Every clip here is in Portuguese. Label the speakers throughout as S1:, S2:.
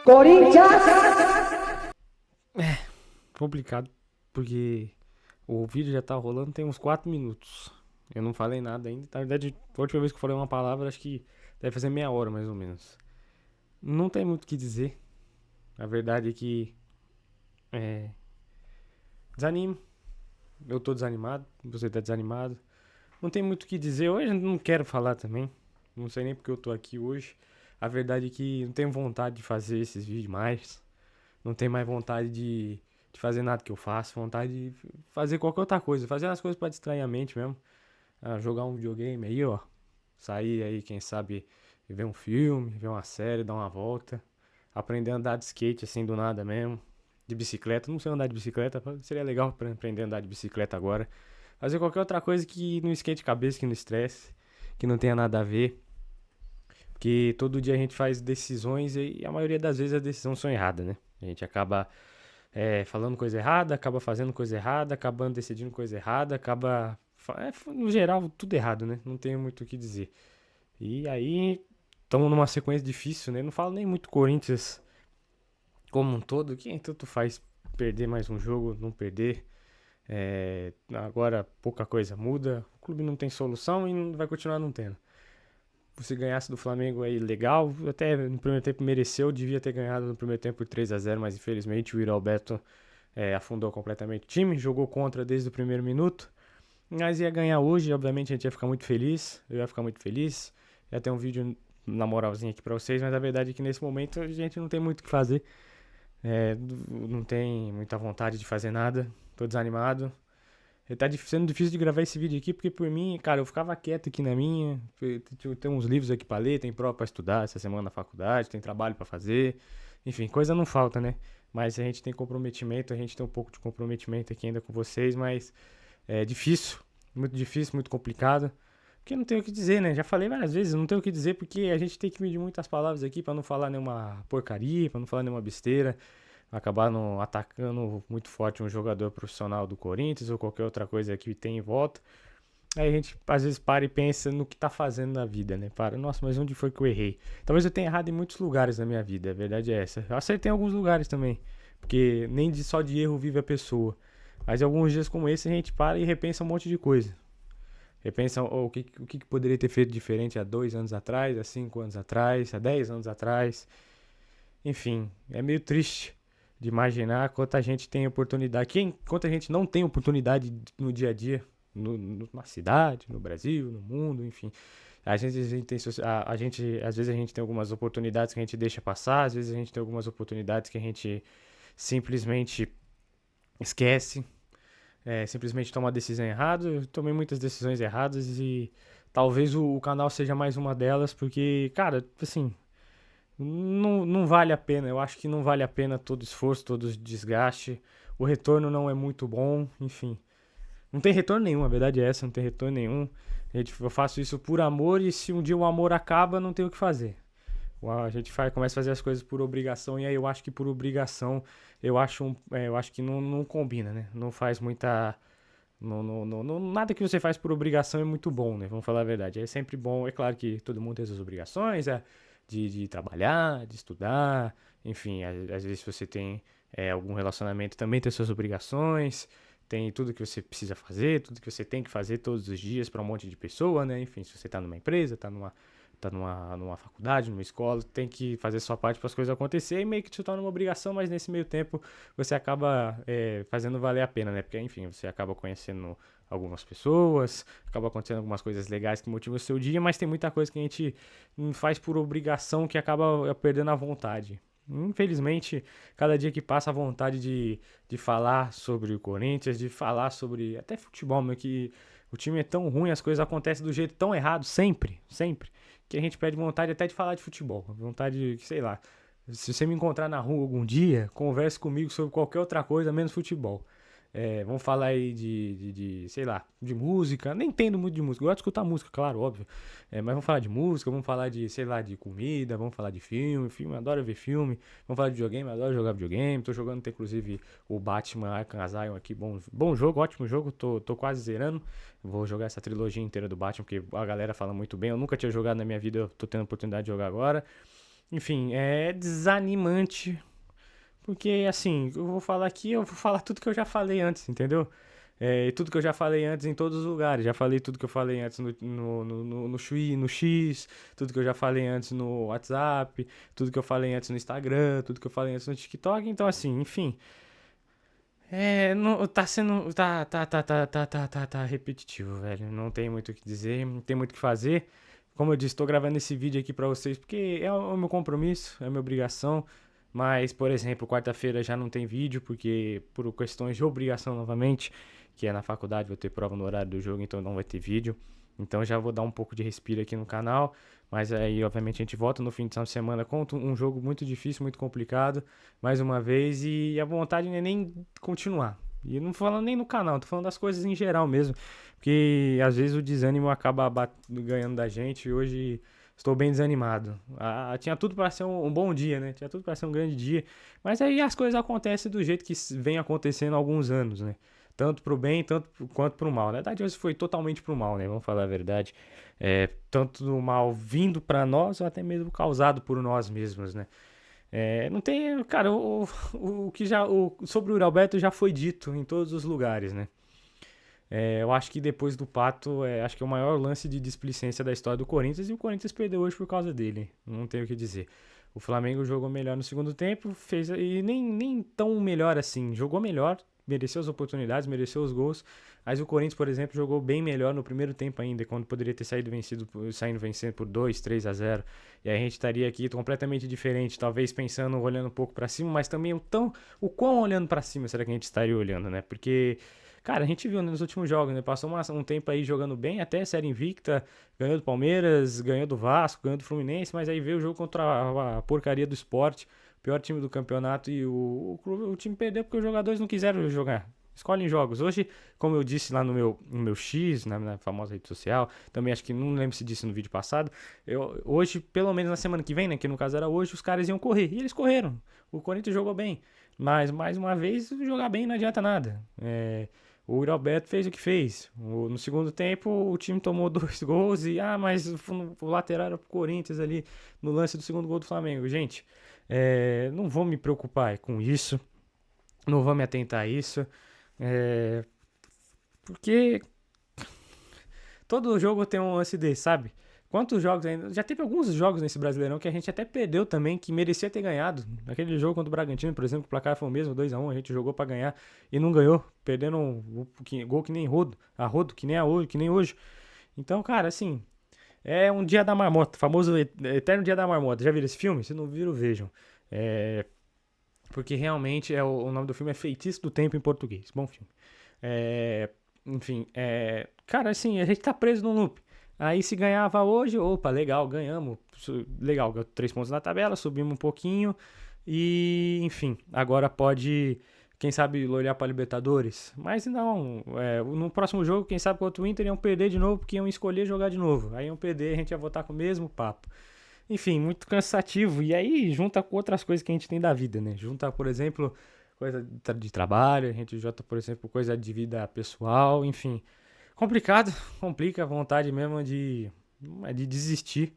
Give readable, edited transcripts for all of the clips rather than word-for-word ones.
S1: Corinthians!
S2: Complicado, porque o vídeo já tá rolando tem uns 4 minutos. Eu não falei nada ainda. Na verdade, a última vez que eu falei uma palavra, acho que deve fazer meia hora mais ou menos. Não tem muito o que dizer. A verdade é que é, desanimo. Eu tô desanimado, você tá desanimado. Não tem muito o que dizer. Hoje eu não quero falar também. Não sei nem porque eu tô aqui hoje. A verdade é que não tenho vontade de fazer esses vídeos mais. Não tenho mais vontade de fazer nada que eu faço. Vontade de fazer qualquer outra coisa. Fazer as coisas pra distrair a mente mesmo. Jogar um videogame aí, ó. Sair aí, quem sabe, ver um filme, ver uma série, dar uma volta. Aprender a andar de skate assim do nada mesmo. De bicicleta. Não sei andar de bicicleta. Seria legal pra aprender a andar de bicicleta agora. Fazer qualquer outra coisa que não esquente cabeça, que não estresse. Que não tenha nada a ver. Porque todo dia a gente faz decisões e a maioria das vezes as decisões são erradas, né? A gente acaba falando coisa errada, acaba fazendo coisa errada, acabando decidindo coisa errada, acaba. No geral, tudo errado, né? Não tenho muito o que dizer. E aí, estamos numa sequência difícil, né? Não falo nem muito Corinthians como um todo. Quem tanto faz perder mais um jogo, não perder. Agora pouca coisa muda. O clube não tem solução e não vai continuar não tendo. Se ganhasse do Flamengo aí, legal. Até no primeiro tempo mereceu, devia ter ganhado no primeiro tempo por 3-0, mas infelizmente o Yuri Alberto afundou completamente o time, jogou contra desde o primeiro minuto. Mas ia ganhar hoje, obviamente a gente ia ficar muito feliz, eu ia ficar muito feliz. Ia ter um vídeo na moralzinha aqui pra vocês, mas a verdade é que nesse momento a gente não tem muito o que fazer. Não tem muita vontade de fazer nada, tô desanimado. Tá sendo difícil de gravar esse vídeo aqui, porque por mim, cara, eu ficava quieto aqui na minha. Tem uns livros aqui pra ler, tem prova pra estudar essa semana na faculdade, tem trabalho pra fazer. Enfim, coisa não falta, né? Mas a gente tem comprometimento, a gente tem um pouco de comprometimento aqui ainda com vocês, mas é difícil, muito complicado. Porque não tem o que dizer, né? Já falei várias vezes, não tem o que dizer porque a gente tem que medir muitas palavras aqui pra não falar nenhuma porcaria, pra não falar nenhuma besteira, acabar não atacando muito forte um jogador profissional do Corinthians ou qualquer outra coisa que tem em volta. Aí a gente às vezes para e pensa no que tá fazendo na vida, né? Para, nossa, mas onde foi que eu errei? Talvez eu tenha errado em muitos lugares na minha vida, a verdade é essa. Eu acertei em alguns lugares também, porque nem só de erro vive a pessoa. Mas em alguns dias como esse a gente para e repensa um monte de coisa. Repensa o que poderia ter feito diferente há 2 anos atrás, há 5 anos atrás, há 10 anos atrás. Enfim, é meio triste de imaginar quanta gente tem oportunidade, quanta gente não tem oportunidade no dia a dia, na cidade, no Brasil, no mundo, enfim. Às vezes a gente tem algumas oportunidades que a gente deixa passar, às vezes a gente tem algumas oportunidades que a gente simplesmente esquece, simplesmente toma a decisão errada. Eu tomei muitas decisões erradas e talvez o canal seja mais uma delas, porque, cara, assim, não vale a pena. Eu acho que não vale a pena todo esforço, todo desgaste. O retorno não é muito bom, enfim. Não tem retorno nenhum, a verdade é essa, não tem retorno nenhum. Eu faço isso por amor e se um dia o amor acaba, não tem o que fazer. A gente começa a fazer as coisas por obrigação e aí eu acho que por obrigação, eu acho que não combina, né? Não faz muita. Nada que você faz por obrigação é muito bom, né? Vamos falar a verdade. É sempre bom, é claro que todo mundo tem suas obrigações, de trabalhar, de estudar, enfim, às vezes você tem algum relacionamento também tem suas obrigações, tem tudo que você precisa fazer, tudo que você tem que fazer todos os dias para um monte de pessoa, né? Enfim, se você tá numa empresa, tá numa faculdade, numa escola, tem que fazer sua parte para as coisas acontecerem e meio que se torna uma obrigação, mas nesse meio tempo você acaba fazendo valer a pena, né? Porque, enfim, você acaba conhecendo algumas pessoas, acaba acontecendo algumas coisas legais que motivam o seu dia, mas tem muita coisa que a gente faz por obrigação que acaba perdendo a vontade. Infelizmente, cada dia que passa a vontade de falar sobre o Corinthians, de falar sobre até futebol, meu, que o time é tão ruim, as coisas acontecem do jeito tão errado, sempre, sempre, que a gente perde vontade até de falar de futebol. Vontade de, sei lá, se você me encontrar na rua algum dia, converse comigo sobre qualquer outra coisa, menos futebol. Vamos falar aí sei lá, de música. Nem entendo muito de música. Eu gosto de escutar música, claro, óbvio. Mas vamos falar de música, vamos falar de, sei lá, de comida, vamos falar de filme, adoro ver filme. Vamos falar de videogame, adoro jogar videogame. Tô jogando, inclusive, o Batman Arkham Asylum aqui. Bom jogo, ótimo jogo. Tô quase zerando. Vou jogar essa trilogia inteira do Batman, porque a galera fala muito bem. Eu nunca tinha jogado na minha vida, eu tô tendo a oportunidade de jogar agora. enfim, é desanimante. Porque, assim, eu vou falar aqui, eu vou falar tudo que eu já falei antes, entendeu? E tudo que eu já falei antes em todos os lugares. Já falei tudo que eu falei antes no X, tudo que eu já falei antes no WhatsApp, tudo que eu falei antes no Instagram, tudo que eu falei antes no TikTok. Então, assim, enfim. Não, tá sendo. Tá repetitivo, velho. Não tem muito o que dizer, não tem muito o que fazer. Como eu disse, tô gravando esse vídeo aqui pra vocês porque é o meu compromisso, é a minha obrigação. Mas, por exemplo, quarta-feira já não tem vídeo, porque por questões de obrigação novamente, que é na faculdade, vou ter prova no horário do jogo, então não vai ter vídeo. Então já vou dar um pouco de respiro aqui no canal. Mas aí, obviamente, a gente volta no fim de semana com um jogo muito difícil, muito complicado, mais uma vez, e a vontade não é nem continuar. E não falando nem no canal, tô falando das coisas em geral mesmo. Porque às vezes o desânimo acaba ganhando da gente e hoje estou bem desanimado. Tinha tudo para ser um bom dia, né? Tinha tudo para ser um grande dia. Mas aí as coisas acontecem do jeito que vem acontecendo há alguns anos, né? Tanto pro bem, quanto pro mal. Na verdade, hoje foi totalmente pro mal, né? Vamos falar a verdade. Tanto do mal vindo para nós, ou até mesmo causado por nós mesmos, né? Não tem. Cara, o que já. Sobre o Alberto já foi dito em todos os lugares, né? Eu acho que depois do Pato, acho que é o maior lance de displicência da história do Corinthians e o Corinthians perdeu hoje por causa dele. Não tenho o que dizer. O Flamengo jogou melhor no segundo tempo, fez e nem tão melhor assim. Jogou melhor, mereceu as oportunidades, mereceu os gols. Mas o Corinthians, por exemplo, jogou bem melhor no primeiro tempo ainda, quando poderia ter saindo vencendo por 2-3-0. E aí a gente estaria aqui completamente diferente, talvez pensando, olhando um pouco para cima, mas também o quão olhando para cima será que a gente estaria olhando, né? Porque cara, a gente viu nos últimos jogos, né? Passou um tempo aí jogando bem, até série invicta, ganhou do Palmeiras, ganhou do Vasco, ganhou do Fluminense, mas aí veio o jogo contra a porcaria do Sport, pior time do campeonato, e o time perdeu porque os jogadores não quiseram jogar. Escolhem jogos. Hoje, como eu disse lá no meu X, na famosa rede social, também acho que não lembro se disse no vídeo passado, hoje, pelo menos na semana que vem, né? Que no caso era hoje, os caras iam correr. E eles correram. O Corinthians jogou bem. Mas, mais uma vez, jogar bem não adianta nada. O Yuri Alberto fez o que fez. No segundo tempo, o time tomou 2 gols mas o lateral era pro Corinthians ali no lance do segundo gol do Flamengo. Gente, não vou me preocupar com isso. Não vou me atentar a isso. Porque todo jogo tem um lance desse, sabe? Quantos jogos ainda? Já teve alguns jogos nesse Brasileirão que a gente até perdeu também, que merecia ter ganhado. Aquele jogo contra o Bragantino, por exemplo, o placar foi o mesmo, 2-1, a gente jogou pra ganhar e não ganhou, perdendo um gol que nem rodo, que nem hoje. Então, cara, assim, é um dia da marmota, famoso eterno dia da marmota. Já viram esse filme? Se não viram, vejam. Porque realmente o nome do filme é Feitiço do Tempo em português. Bom filme. Enfim, cara, assim, a gente tá preso no loop. Aí se ganhava hoje, opa, legal, ganhamos. Legal, 3 pontos na tabela, subimos um pouquinho. E, enfim, agora pode, quem sabe, olhar para Libertadores. Mas não, no próximo jogo, quem sabe contra o Inter iam perder de novo, porque iam escolher jogar de novo. Aí iam perder, a gente ia voltar com o mesmo papo. Enfim, muito cansativo. E aí junta com outras coisas que a gente tem da vida, né? Junta, por exemplo, coisa de trabalho, a gente junta, por exemplo, coisa de vida pessoal, enfim. Complicado, complica a vontade mesmo de desistir,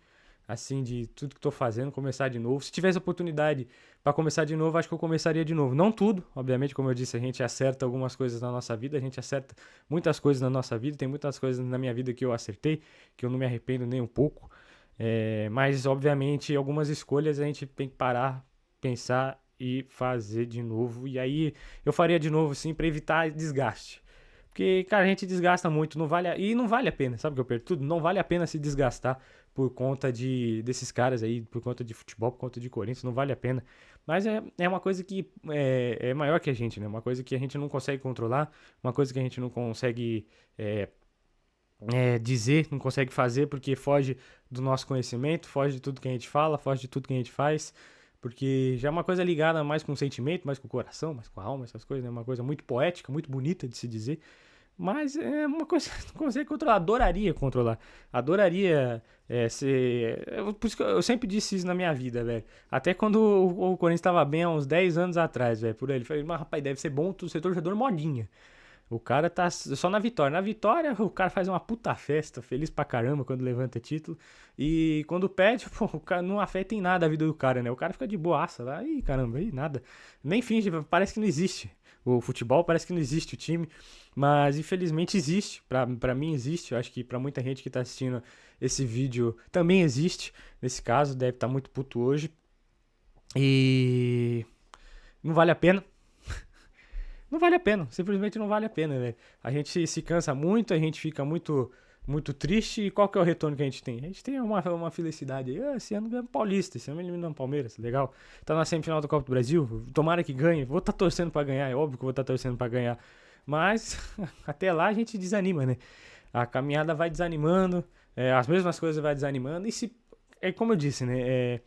S2: assim, de tudo que tô fazendo, começar de novo. Se tivesse oportunidade para começar de novo, acho que eu começaria de novo. Não tudo, obviamente, como eu disse, a gente acerta algumas coisas na nossa vida, a gente acerta muitas coisas na nossa vida, tem muitas coisas na minha vida que eu acertei, que eu não me arrependo nem um pouco. Mas, obviamente, algumas escolhas a gente tem que parar, pensar e fazer de novo. E aí eu faria de novo, sim, para evitar desgaste. Porque, cara, a gente desgasta muito, não vale a pena, sabe o que eu perco tudo? Não vale a pena se desgastar por conta desses caras aí, por conta de futebol, por conta de Corinthians, não vale a pena. Mas é uma coisa que é maior que a gente, né? Uma coisa que a gente não consegue controlar, uma coisa que a gente não consegue dizer, não consegue fazer, porque foge do nosso conhecimento, foge de tudo que a gente fala, foge de tudo que a gente faz. Porque já é uma coisa ligada mais com o sentimento, mais com o coração, mais com a alma, essas coisas, né? Uma coisa muito poética, muito bonita de se dizer. Mas é uma coisa que não consegue controlar. Adoraria controlar. Adoraria ser. Por isso que eu sempre disse isso na minha vida, velho. Até quando o Corinthians estava bem há uns 10 anos atrás, velho. Por aí. Ele falei, mas rapaz, deve ser bom ser torcedor modinha. O cara tá só na vitória. Na vitória, o cara faz uma puta festa, feliz pra caramba quando levanta título. E quando perde, pô, o cara não afeta em nada a vida do cara, né? O cara fica de boaça lá, ih, caramba, ih, nada. Nem finge, parece que não existe. O futebol parece que não existe o time, mas infelizmente existe. Pra mim existe, eu acho que pra muita gente que tá assistindo esse vídeo também existe. Nesse caso, deve estar muito puto hoje. E não vale a pena. Não vale a pena, simplesmente não vale a pena, velho. A gente se cansa muito, a gente fica muito triste. E qual que é o retorno que a gente tem? A gente tem uma felicidade aí. Esse ano ganhamos Paulista, esse ano eliminamos Palmeiras, legal. Tá na semifinal da Copa do Brasil, tomara que ganhe. Vou estar torcendo pra ganhar, é óbvio que eu vou estar torcendo pra ganhar. Mas até lá a gente desanima, né? A caminhada vai desanimando, as mesmas coisas vai desanimando. E se, é como eu disse, né?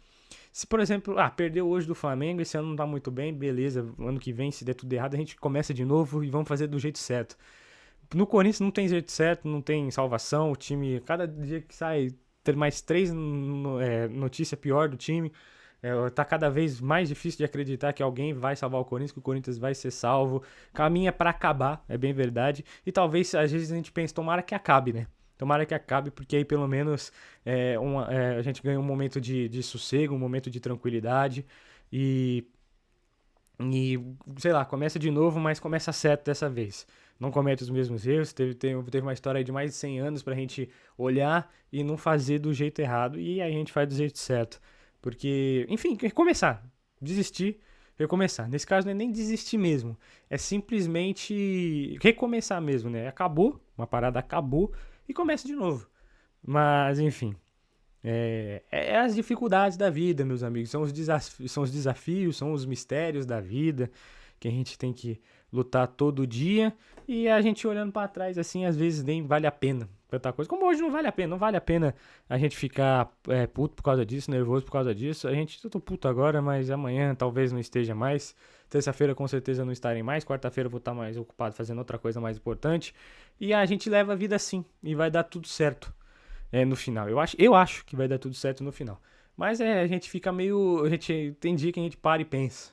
S2: Se, por exemplo, perdeu hoje do Flamengo, esse ano não tá muito bem, beleza. Ano que vem, se der tudo errado, a gente começa de novo e vamos fazer do jeito certo. No Corinthians não tem jeito certo, não tem salvação. O time, cada dia que sai, ter mais 3 notícia pior do time. Tá cada vez mais difícil de acreditar que alguém vai salvar o Corinthians, que o Corinthians vai ser salvo. Caminha pra acabar, é bem verdade. E talvez, às vezes, a gente pense, tomara que acabe, né? Tomara que acabe, porque aí pelo menos a gente ganha um momento de sossego, um momento de tranquilidade. E, e, sei lá, começa de novo, mas começa certo dessa vez. Não comete os mesmos erros. Teve uma história aí de mais de 100 anos pra gente olhar e não fazer do jeito errado. E aí a gente faz do jeito certo. Porque, enfim, recomeçar. Desistir, recomeçar. Nesse caso não é nem desistir mesmo. É simplesmente recomeçar mesmo, né? Acabou, uma parada acabou e começa de novo. Mas, enfim. É as dificuldades da vida, meus amigos. São os desafios, são os mistérios da vida que a gente tem que lutar todo dia. E a gente olhando pra trás, assim, às vezes nem vale a pena tanta coisa. Como hoje não vale a pena. Não vale a pena a gente ficar puto por causa disso, nervoso por causa disso. Eu tô puto agora, mas amanhã talvez não esteja mais. Terça-feira com certeza não estarei mais. Quarta-feira eu vou estar mais ocupado fazendo outra coisa mais importante. E a gente leva a vida assim. E vai dar tudo certo no final. Eu acho que vai dar tudo certo no final. Mas a gente fica meio. Tem dia que a gente para e pensa.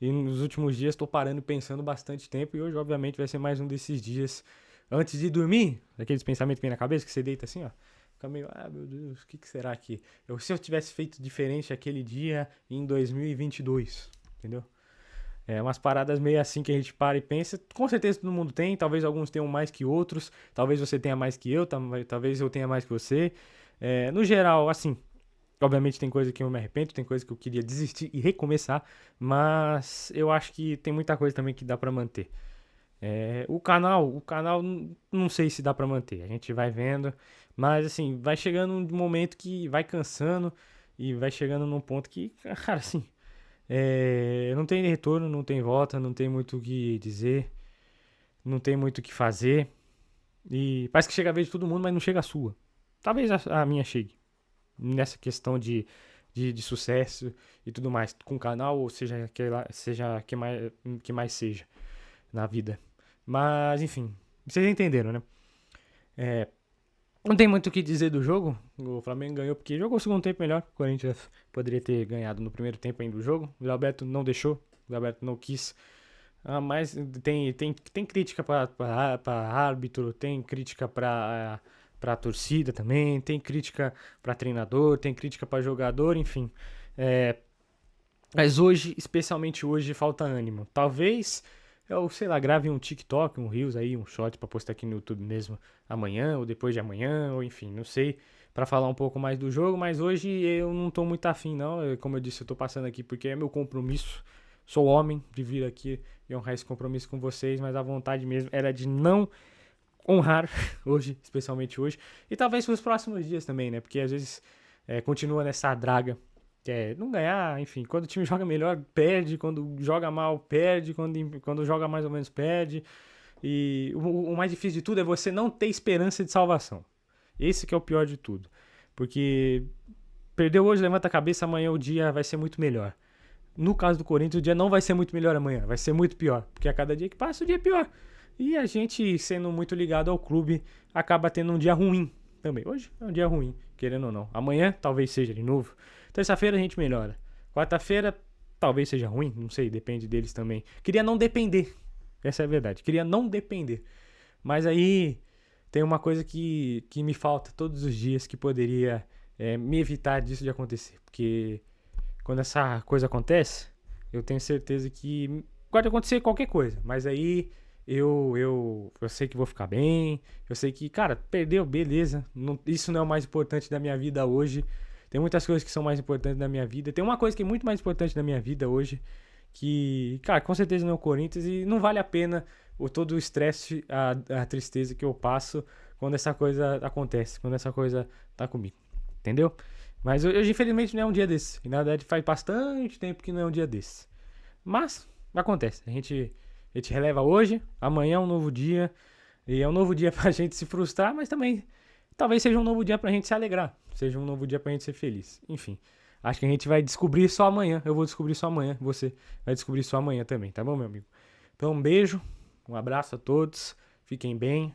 S2: E nos últimos dias estou parando e pensando bastante tempo. E hoje, obviamente, vai ser mais um desses dias antes de dormir. Aqueles pensamentos que vem na cabeça, que você deita assim, ó. Fica meio, meu Deus, o que será que. Se eu tivesse feito diferente aquele dia em 2022, entendeu? Umas paradas meio assim que a gente para e pensa. Com certeza todo mundo tem. Talvez alguns tenham mais que outros. Talvez você tenha mais que eu. Talvez eu tenha mais que você. No geral, assim. Obviamente tem coisa que eu me arrependo. Tem coisa que eu queria desistir e recomeçar. Mas eu acho que tem muita coisa também que dá pra manter. O canal não sei se dá pra manter. A gente vai vendo. Mas assim, vai chegando um momento que vai cansando. E vai chegando num ponto que, cara, assim. Não tem retorno, não tem volta, não tem muito o que dizer, não tem muito o que fazer. E parece que chega a vez de todo mundo, mas não chega a sua. Talvez a minha chegue. Nessa questão de sucesso e tudo mais. Com o canal, ou seja que mais seja na vida. Mas, enfim, vocês entenderam, né? Não tem muito o que dizer do jogo. O Flamengo ganhou porque jogou o segundo tempo melhor. O Corinthians poderia ter ganhado no primeiro tempo ainda do jogo. O Alberto não deixou. O Alberto não quis. Mas tem crítica para árbitro, tem crítica para torcida também, tem crítica para treinador, tem crítica para jogador, enfim. Mas hoje, especialmente hoje, falta ânimo. Talvez eu, sei lá, grave um TikTok, um Reels aí, um short pra postar aqui no YouTube mesmo amanhã ou depois de amanhã, ou enfim, não sei, pra falar um pouco mais do jogo, mas hoje eu não tô muito afim não, como eu disse, eu tô passando aqui porque é meu compromisso, sou homem de vir aqui e honrar esse compromisso com vocês, mas a vontade mesmo era de não honrar hoje, especialmente hoje, e talvez nos próximos dias também, né, porque às vezes continua nessa draga. Não ganhar, enfim, quando o time joga melhor, perde, quando joga mal, perde, quando joga mais ou menos, perde. E o mais difícil de tudo é você não ter esperança de salvação. Esse que é o pior de tudo. Porque perdeu hoje, levanta a cabeça, amanhã o dia vai ser muito melhor. No caso do Corinthians, o dia não vai ser muito melhor amanhã, vai ser muito pior. Porque a cada dia que passa, o dia é pior. E a gente, sendo muito ligado ao clube, acaba tendo um dia ruim também. Hoje é um dia ruim, querendo ou não. Amanhã talvez seja de novo. Terça-feira a gente melhora. Quarta-feira talvez seja ruim, não sei, depende deles também. Queria não depender Essa é a verdade. Queria não depender. Mas aí tem uma coisa que me falta todos os dias que poderia me evitar disso de acontecer. Porque quando essa coisa acontece, eu tenho certeza que pode acontecer qualquer coisa. Mas aí eu sei que vou ficar bem. Eu sei que, cara, perdeu, beleza. Isso não é o mais importante da minha vida hoje. Tem muitas coisas que são mais importantes da minha vida. Tem uma coisa que é muito mais importante da minha vida hoje. Que, cara, com certeza não é o Corinthians. E não vale a pena todo o estresse, a tristeza que eu passo quando essa coisa acontece. Quando essa coisa tá comigo. Entendeu? Mas hoje, infelizmente, não é um dia desse. E na verdade, faz bastante tempo que não é um dia desse. Mas, acontece. A gente releva hoje, amanhã é um novo dia. E é um novo dia pra gente se frustrar, mas também talvez seja um novo dia pra gente se alegrar. Seja um novo dia pra gente ser feliz. Enfim, acho que a gente vai descobrir só amanhã. Eu vou descobrir só amanhã. Você vai descobrir só amanhã também, tá bom, meu amigo? Então, um beijo, um abraço a todos. Fiquem bem.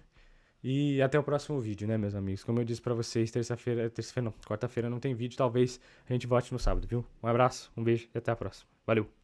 S2: E até o próximo vídeo, né, meus amigos? Como eu disse pra vocês, terça-feira não, quarta-feira não tem vídeo, talvez a gente volte no sábado, viu? Um abraço, um beijo e até a próxima. Valeu!